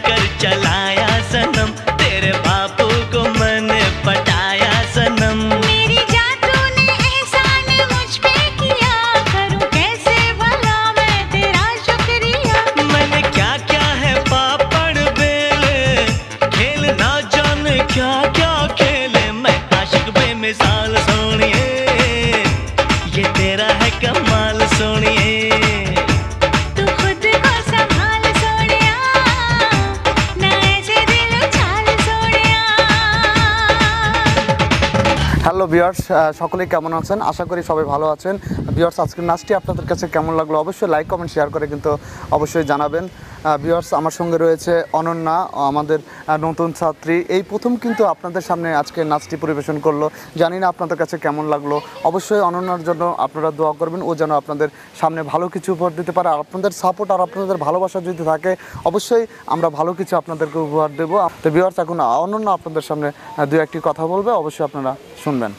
कर चलाया सनम, तेरे बापू को मैंने पटाया सनम। मेरी जान तूने एहसान मुझ पे किया, करूं कैसे भला मैं तेरा शुक्रिया। मैंने क्या क्या है पापड़ बेले, खेल ना जाने क्या क्या खेले। मैं आशिक बेमिसाल सोनिए, ये तेरा है कमाल सोनिए। तू खुद को संभाल सोनिया, ना ऐसे दिल उछाल सोनिया। হ্যালো ভিউয়ার্স, সকলে কেমন আছেন? আশা করি সবাই ভালো আছেন। ভিউয়ার্স, আজকের নাচটি আপনাদের কাছে কেমন লাগলো অবশ্যই লাইক কমেন্ট শেয়ার করে কিন্তু অবশ্যই জানাবেন। ভিউয়ার্স, আমার সঙ্গে রয়েছে অনন্যা, আমাদের নতুন ছাত্রী। এই প্রথম কিন্তু আপনাদের সামনে আজকে নাচটি পরিবেশন করলো। জানি না আপনাদের কাছে কেমন লাগলো। অবশ্যই অনন্যার জন্য আপনারা দোয়া করবেন, ও যেন আপনাদের সামনে ভালো কিছু উপহার দিতে পারে। আর আপনাদের সাপোর্ট আর আপনাদের ভালোবাসা যদি থাকে অবশ্যই আমরা ভালো কিছু আপনাদেরকে উপহার দেবো। তো ভিউয়ার্স, এখন অনন্যা আপনাদের সামনে দু একটি কথা বলবে, অবশ্যই আপনারা শুনবেন।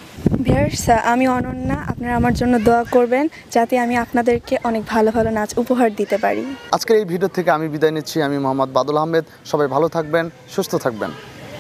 ভিউয়ার্স, আমি অনন্যা, আপনারা আমার জন্য দোয়া করবেন যাতে আমি আপনাদেরকে অনেক ভালো ভালো নাচ উপহার দিতে পারি। আজকের এই ভিডিও থেকে আমি বিদায় নিচ্ছি। আমি মোহাম্মদ বাদল আহমেদ। সবাই ভালো থাকবেন, সুস্থ থাকবেন।